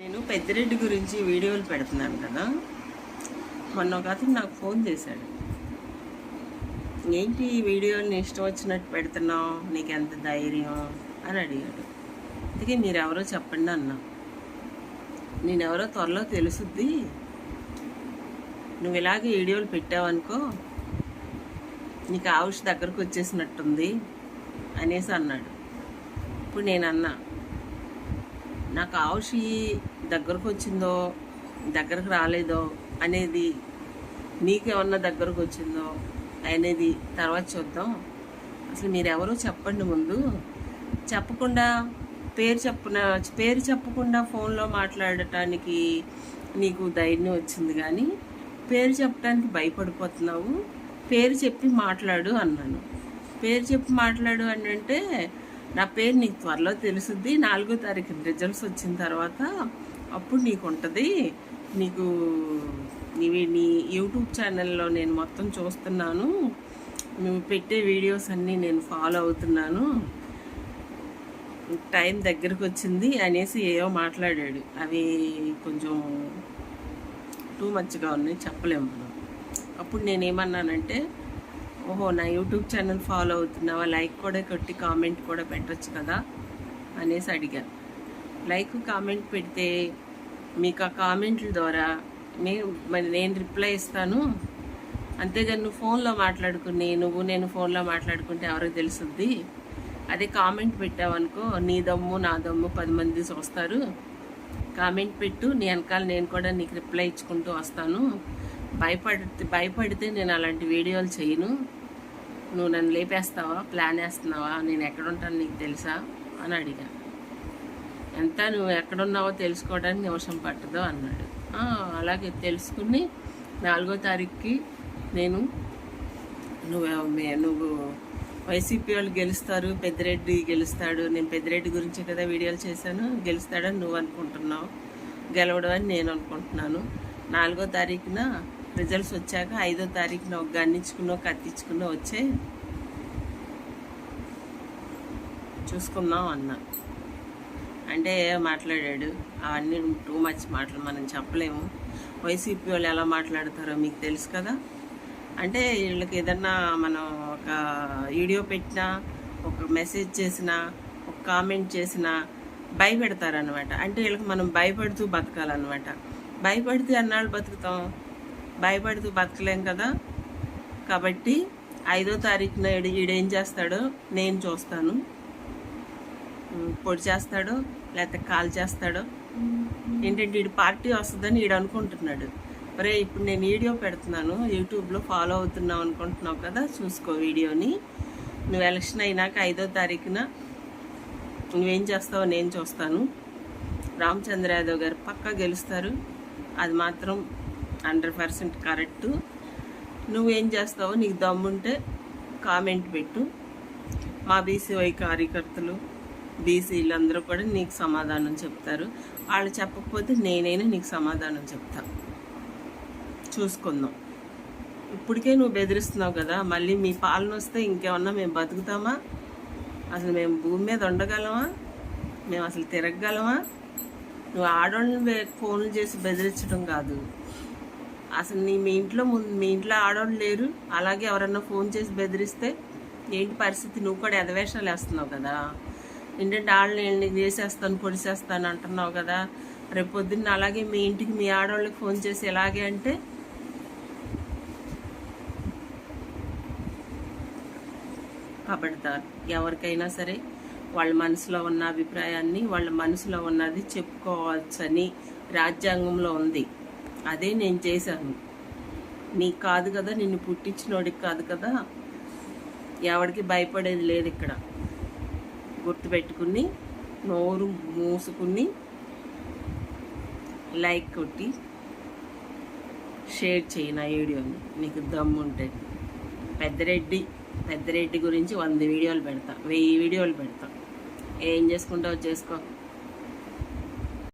నేను పెద్దిరెడ్డి గురించి వీడియోలు పెడుతున్నాను కదా. మొన్న ఒక అతను నాకు ఫోన్ చేశాడు. ఏంటి ఈ వీడియోని ఇష్టం వచ్చినట్టు పెడుతున్నావు, నీకు ఎంత ధైర్యం అని అడిగాడు. అందుకే మీరెవరో చెప్పండి అన్నా. నేనెవరో త్వరలో తెలుసుద్ది, నువ్వు ఇలాగే వీడియోలు పెట్టావనుకో నీకు ఆవుష్ దగ్గరకు వచ్చేసినట్టుంది అనేసి అన్నాడు. ఇప్పుడు నేను అన్నా, నాకు ఆవుషి దగ్గరకు వచ్చిందో దగ్గరకు రాలేదో అనేది, నీకేమన్నా దగ్గరకు వచ్చిందో అనేది తర్వాత చూద్దాం. అసలు మీరెవరో చెప్పండి ముందు. చెప్పకుండా పేరు చెప్పకుండా ఫోన్లో మాట్లాడటానికి నీకు ధైర్యం వచ్చింది, కానీ పేరు చెప్పడానికి భయపడిపోతున్నావు. పేరు చెప్పి మాట్లాడు అన్నాను. పేరు చెప్పి మాట్లాడు అని అంటే, నా పేరు నీకు త్వరలో తెలుసుద్ది, 4వ తారీఖు రిజల్ట్స్ వచ్చిన తర్వాత అప్పుడు నీకు ఉంటుంది. నీకు నీ యూట్యూబ్ ఛానల్లో నేను మొత్తం చూస్తున్నాను, నువ్వు పెట్టే వీడియోస్ అన్నీ నేను ఫాలో అవుతున్నాను, టైం దగ్గరకు వచ్చింది అనేసి ఏవో మాట్లాడాడు. అవి కొంచెం టూ మచ్గా ఉన్నాయి, చెప్పలేము మనం. అప్పుడు నేనేమన్నానంటే, ఓహో నా యూట్యూబ్ ఛానల్ ఫాలో అవుతున్నావా, లైక్ కూడా కొట్టి కామెంట్ కూడా పెట్టచ్చు కదా అనేసి అడిగాను. లైక్ కామెంట్ పెడితే మీకు ఆ కామెంట్ల ద్వారా నేను రిప్లై ఇస్తాను, అంతేగాని నువ్వు ఫోన్లో మాట్లాడుకుని నేను ఫోన్లో మాట్లాడుకుంటే ఎవరికి తెలుసుద్ది. అదే కామెంట్ పెట్టావనుకో, నీ దమ్ము నా దమ్ము 10 మంది చూస్తారు. కామెంట్ పెట్టు, నీ వెనకాల నేను కూడా నీకు రిప్లై ఇచ్చుకుంటూ వస్తాను. భయపడితే నేను అలాంటి వీడియోలు చేయను. నువ్వు నన్ను లేపేస్తావా, ప్లాన్ వేస్తున్నావా, నేను ఎక్కడుంటాను నీకు తెలుసా అని అడిగా. ఎంత నువ్వు ఎక్కడున్నావో తెలుసుకోవడానికి నిమిషం పట్టదో అన్నాడు. అలాగే తెలుసుకుని 4వ తారీఖుకి నువ్వు వైసీపీ వాళ్ళు గెలుస్తారు, పెద్దిరెడ్డి గెలుస్తాడు, నేను పెద్దిరెడ్డి గురించి కదా వీడియోలు చేశాను, గెలుస్తాడని నువ్వు అనుకుంటున్నావు, గెలవడం అని నేను అనుకుంటున్నాను. 4వ తారీఖున రిజల్ట్స్ వచ్చాక 5వ తారీఖున ఒక గన్నించుకున్నో కత్తించుకున్నో వచ్చే చూసుకుందాం అన్నా. అంటే మాట్లాడాడు, అవన్నీ టూ మచ్ మాటలు మనం చెప్పలేము. వైసీపీ వాళ్ళు ఎలా మాట్లాడతారో మీకు తెలుసు కదా. అంటే వీళ్ళకి ఏదన్నా మనం ఒక వీడియో పెట్టినా, ఒక మెసేజ్ చేసినా, ఒక కామెంట్ చేసినా భయపెడతారనమాట. అంటే వీళ్ళకి మనం భయపడుతూ బతకాలన్నమాట. భయపడితే అన్నాళ్ళు బతుకుతాం, భయపడుతూ బతకలేం కదా. కాబట్టి 5వ తారీఖున ఈడేం చేస్తాడో నేను చూస్తాను. పొడి చేస్తాడో లేకపోతే కాల్ చేస్తాడో, ఏంటంటే వీడు పార్టీ వస్తుందని వీడు అనుకుంటున్నాడు. మరే ఇప్పుడు నేను వీడియో పెడుతున్నాను, యూట్యూబ్లో ఫాలో అవుతున్నావు అనుకుంటున్నావు కదా, చూసుకో వీడియోని. నువ్వు ఎలక్షన్ అయినాక 5వ తారీఖున నువ్వేం చేస్తావో నేను చూస్తాను. రామచంద్ర యాదవ్ గారు పక్కా గెలుస్తారు, అది మాత్రం 100% కరెక్టు. నువ్వేం చేస్తావో నీకు దమ్ముంటే కామెంట్ పెట్టు. మా బీసీవై కార్యకర్తలు, బీసీలు అందరూ కూడా నీకు సమాధానం చెప్తారు. వాళ్ళు చెప్పకపోతే నేనైనా నీకు సమాధానం చెప్తా, చూసుకుందాం. ఇప్పటికే నువ్వు బెదిరిస్తున్నావు కదా, మళ్ళీ మీ పాలన వస్తే ఇంకేమన్నా మేము బతుకుతామా? అసలు మేము భూమి మీద ఉండగలమా? మేము అసలు తిరగగలమా? నువ్వు ఆడవాళ్ళని ఫోన్లు చేసి బెదిరించడం కాదు. అసలు మీ ఇంట్లో ఆడవాళ్ళు లేరు, అలాగే ఎవరన్నా ఫోన్ చేసి బెదిరిస్తే ఏంటి పరిస్థితి? నువ్వు కూడా ఎదవేషాలు వేస్తున్నావు కదా. ఏంటంటే వాళ్ళని చేసేస్తాను, పొడిసేస్తాను అంటున్నావు కదా. రేపు పొద్దున్న అలాగే మీ ఇంటికి మీ ఆడవాళ్ళకి ఫోన్ చేసి ఎలాగే అంటే కబడతారు. ఎవరికైనా సరే వాళ్ళ మనసులో ఉన్న అభిప్రాయాన్ని, వాళ్ళ మనసులో ఉన్నది చెప్పుకోవచ్చని రాజ్యాంగంలో ఉంది. అదే నేను చేశాను. నీకు కాదు కదా, నిన్ను పుట్టించినోడికి కాదు కదా. ఎవరికి భయపడేది లేదు ఇక్కడ. గుర్తుపెట్టుకుని నోరు మూసుకుని లైక్ కొట్టి షేర్ చేయి నా వీడియోని, నీకు దమ్ముంటే. పెద్దిరెడ్డి గురించి 100 వీడియోలు పెడతా, 1000 వీడియోలు పెడతా. ఏం చేసుకుంటావో చేసుకో.